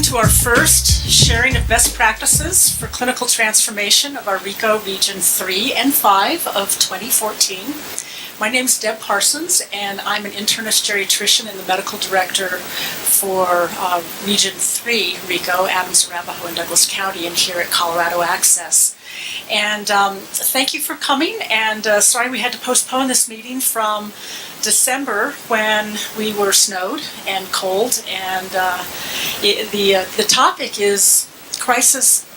to our first sharing of best practices for clinical transformation of our RICO Region 3 and 5 of 2014. My name is Deb Parsons, and I'm an internist geriatrician and the medical director for Region 3 RICO, Adams, Arapahoe, and Douglas County, and here at Colorado Access. And thank you for coming, and sorry we had to postpone this meeting from December when we were snowed and cold, and the topic is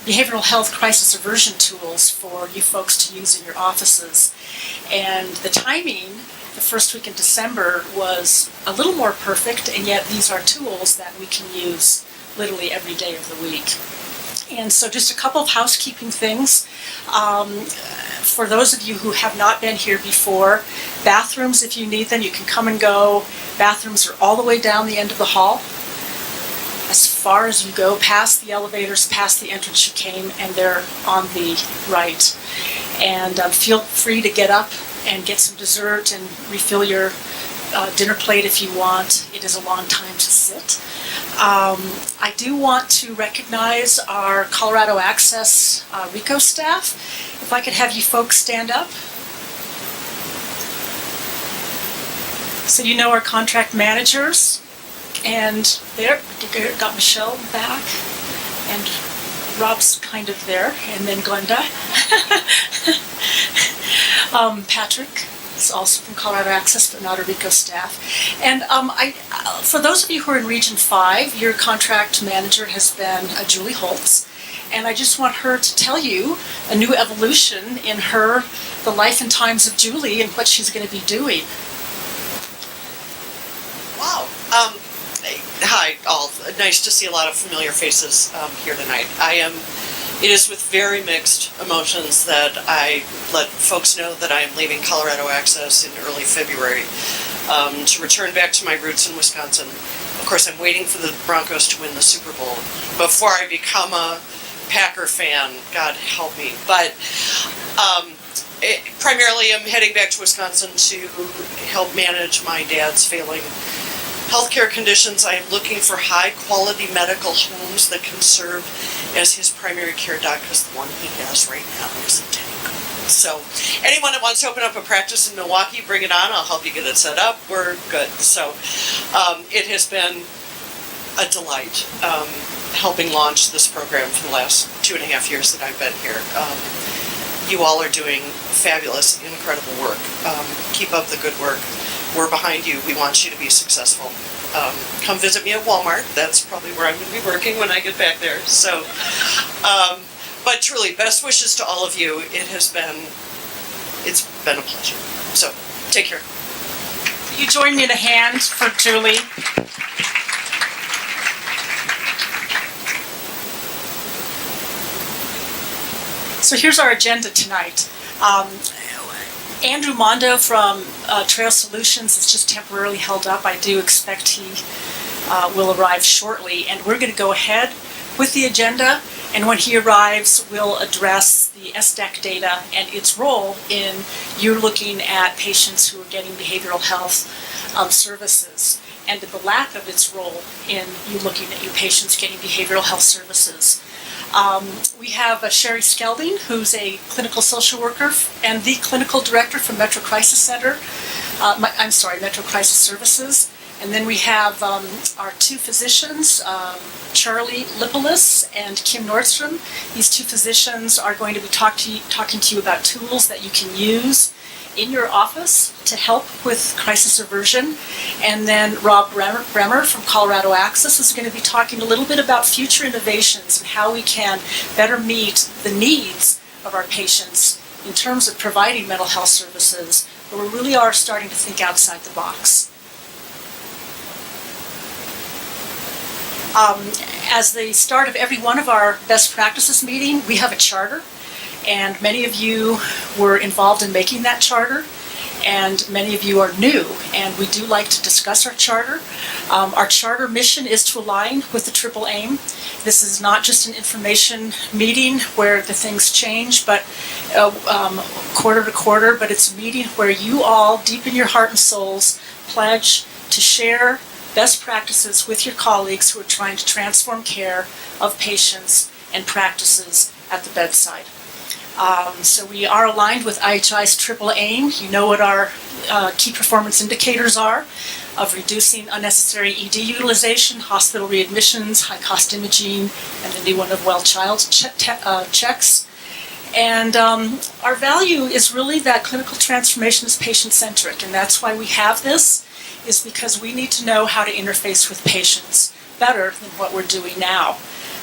behavioral health crisis aversion tools for you folks to use in your offices. And the timing, the first week in December, was a little more perfect, and yet these are tools that we can use literally every day of the week. And so just a couple of housekeeping things. For those of you who have not been here before, bathrooms, if you need them, you can come and go. Bathrooms are all the way down the end of the hall. As far as you go, past the elevators, past the entrance you came, and they're on the right. And feel free to get up and get some dessert and refill your dinner plate if you want. It is a long time to sit. I do want to recognize our Colorado Access RICO staff. If I could have you folks stand up. So you know our contract managers. And there, got Michelle back, and Rob's kind of there, and then Glenda. Patrick is also from Colorado Access, but not a RICO staff. And for those of you who are in Region 5, your contract manager has been Julie Holtz. And I just want her to tell you a new evolution in the life and times of Julie and what she's going to be doing. Wow. Hi, all. Nice to see a lot of familiar faces here tonight. It is with very mixed emotions that I let folks know that I am leaving Colorado Access in early February to return back to my roots in Wisconsin. Of course, I'm waiting for the Broncos to win the Super Bowl before I become a Packer fan. God help me. But primarily I'm heading back to Wisconsin to help manage my dad's failing healthcare conditions. I am looking for high-quality medical homes that can serve as his primary care doc, because the one he has right now isn't any good. So anyone that wants to open up a practice in Milwaukee, bring it on. I'll help you get it set up. We're good. So it has been a delight helping launch this program for the last 2.5 years that I've been here. You all are doing fabulous, incredible work. Keep up the good work. We're behind you. We want you to be successful. Come visit me at Walmart. That's probably where I'm going to be working when I get back there. So, but truly, best wishes to all of you. It's been a pleasure. So, take care. Will you join me in a hand for Julie? So here's our agenda tonight. Andrew Mondo from Trail Solutions is just temporarily held up. I do expect he will arrive shortly, and we're going to go ahead with the agenda, and when he arrives, we'll address the SDAC data and its role in you looking at patients who are getting behavioral health services, and the lack of its role in you looking at your patients getting behavioral health services. We have Sherry Skelding, who's a clinical social worker and the clinical director from Metro Crisis Center. Metro Crisis Services. And then we have our two physicians, Charlie Lipolis and Kim Nordstrom. These two physicians are going to be talking to you about tools that you can use in your office to help with crisis aversion. And then Rob Bremer from Colorado Access is going to be talking a little bit about future innovations and how we can better meet the needs of our patients in terms of providing mental health services, but we really are starting to think outside the box. As the start of every one of our best practices meeting, we have a charter. And many of you were involved in making that charter, and many of you are new, and we do like to discuss our charter. Our charter mission is to align with the triple aim. This is not just an information meeting where the things change, but quarter to quarter, but it's a meeting where you all, deep in your heart and souls, pledge to share best practices with your colleagues who are trying to transform care of patients and practices at the bedside. So we are aligned with IHI's triple aim. You know what our key performance indicators are of reducing unnecessary ED utilization, hospital readmissions, high-cost imaging, and the new one of well child checks. And our value is really that clinical transformation is patient-centric, and that's why we have this, is because we need to know how to interface with patients better than what we're doing now.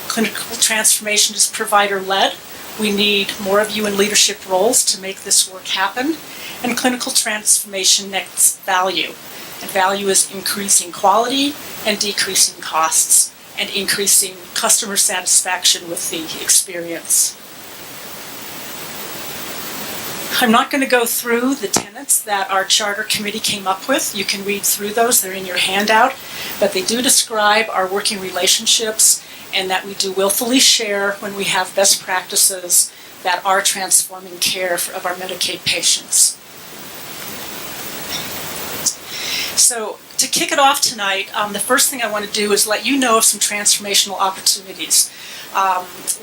Clinical transformation is provider-led. We need more of you in leadership roles to make this work happen. And clinical transformation nets value. And value is increasing quality and decreasing costs and increasing customer satisfaction with the experience. I'm not going to go through the tenets that our charter committee came up with. You can read through those. They're in your handout. But they do describe our working relationships and that we do willfully share when we have best practices that are transforming care of our Medicaid patients. So to kick it off tonight, the first thing I want to do is let you know of some transformational opportunities.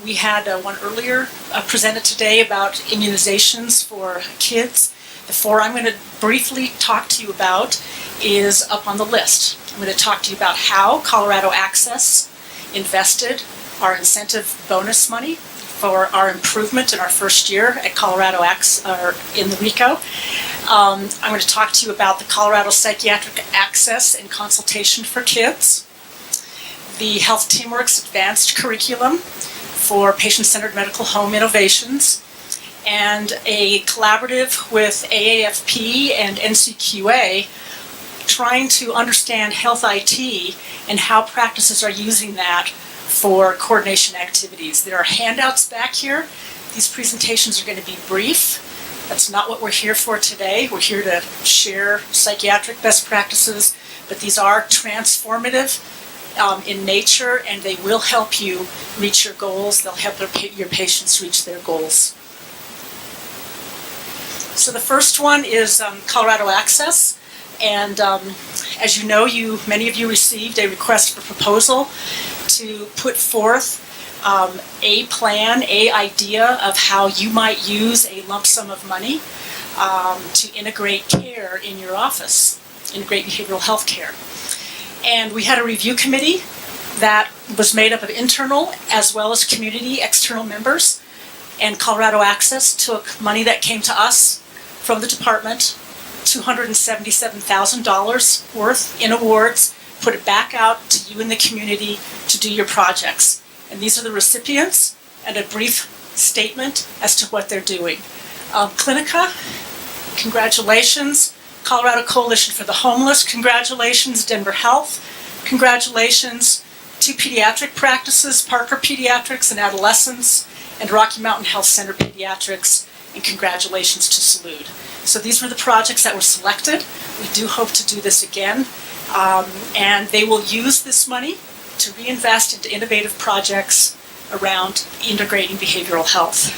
We had one earlier presented today about immunizations for kids. The four I'm going to briefly talk to you about is up on the list. I'm going to talk to you about how Colorado Access invested our incentive bonus money for our improvement in our first year at Colorado Access, or in the RICO. I'm going to talk to you about the Colorado Psychiatric Access and Consultation for Kids, the Health Teamworks Advanced Curriculum for Patient-Centered Medical Home Innovations, and a collaborative with AAFP and NCQA trying to understand health IT and how practices are using that for coordination activities. There are handouts back here. These presentations are going to be brief. That's not what we're here for today. We're here to share psychiatric best practices, but these are transformative in nature, and they will help you reach your goals. They'll help your patients reach their goals. So the first one is Colorado Access. And as you know, many of you received a request for proposal to put forth a plan, an idea of how you might use a lump sum of money to integrate care in your office, integrate behavioral health care. And we had a review committee that was made up of internal as well as community external members. And Colorado Access took money that came to us from the department, $277,000 worth in awards, put it back out to you in the community to do your projects. And these are the recipients and a brief statement as to what they're doing. Clinica, congratulations. Colorado Coalition for the Homeless, congratulations. Denver Health, congratulations. 2 pediatric practices, Parker Pediatrics and Adolescents, and Rocky Mountain Health Center Pediatrics, and congratulations to Salud. So these were the projects that were selected. We do hope to do this again, and they will use this money to reinvest into innovative projects around integrating behavioral health.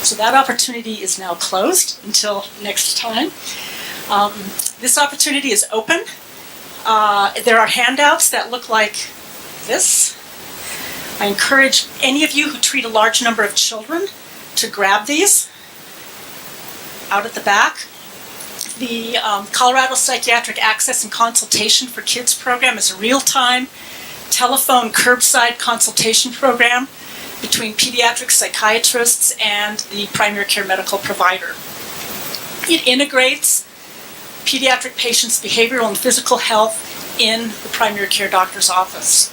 So that opportunity is now closed until next time. This opportunity is open. There are handouts that look like this. I encourage any of you who treat a large number of children to grab these out at the back. The Colorado Psychiatric Access and Consultation for Kids program is a real-time telephone curbside consultation program between pediatric psychiatrists and the primary care medical provider. It integrates pediatric patients' behavioral and physical health in the primary care doctor's office.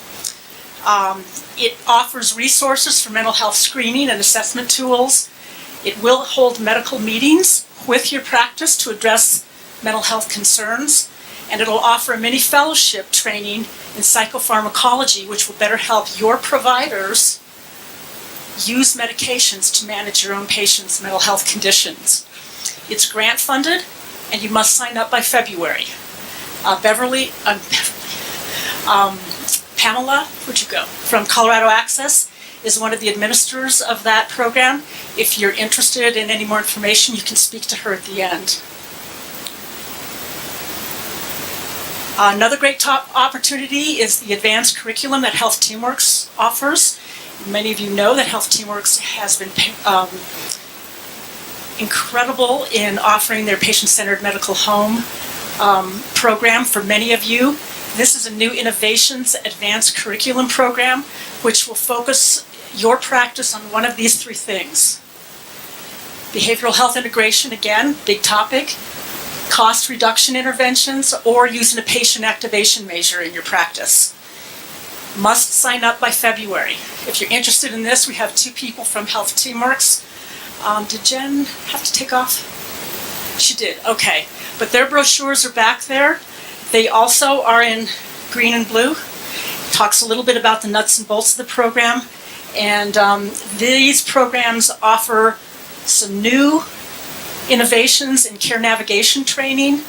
It offers resources for mental health screening and assessment tools. It will hold medical meetings with your practice to address mental health concerns, and it'll offer a mini fellowship training in psychopharmacology, which will better help your providers use medications to manage your own patients' mental health conditions. It's grant funded, and you must sign up by February. Pamela, where'd you go? From Colorado Access is one of the administrators of that program. If you're interested in any more information, you can speak to her at the end. Another great top opportunity is the advanced curriculum that Health Teamworks offers. Many of you know that Health Teamworks has been incredible in offering their patient-centered medical home program for many of you. This is a new Innovations Advanced Curriculum program, which will focus your practice on one of these three things. Behavioral health integration, again, big topic. Cost reduction interventions, or using a patient activation measure in your practice. Must sign up by February. If you're interested in this, we have 2 people from Health Teamworks. Did Jen have to take off? She did, okay. But their brochures are back there. They also are in green and blue. Talks a little bit about the nuts and bolts of the program. And these programs offer some new innovations in care navigation training,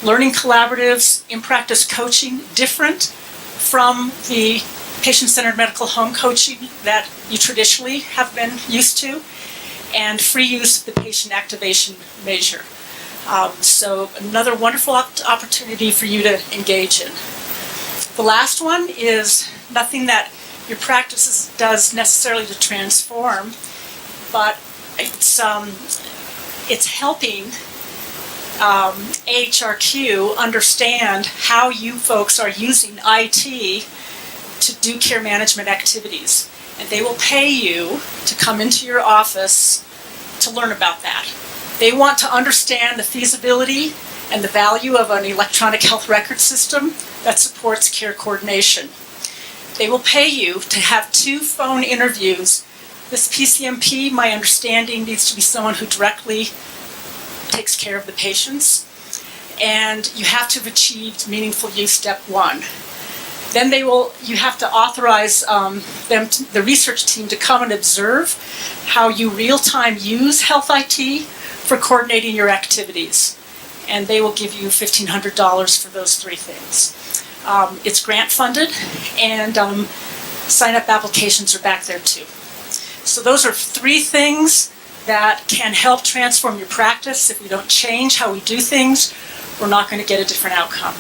learning collaboratives, in-practice coaching, different from the patient-centered medical home coaching that you traditionally have been used to, and free use of the patient activation measure. So another wonderful opportunity for you to engage in. The last one is nothing that your practice does necessarily to transform, but it's helping AHRQ understand how you folks are using IT to do care management activities. And they will pay you to come into your office to learn about that. They want to understand the feasibility and the value of an electronic health record system that supports care coordination. They will pay you to have 2 phone interviews. This PCMP, my understanding, needs to be someone who directly takes care of the patients, and you have to have achieved meaningful use step 1. Then you have to authorize the research team to come and observe how you real-time use health IT for coordinating your activities, and they will give you $1,500 for those 3 things. It's grant funded, and sign-up applications are back there too. So those are 3 things that can help transform your practice. If we don't change how we do things, we're not going to get a different outcome.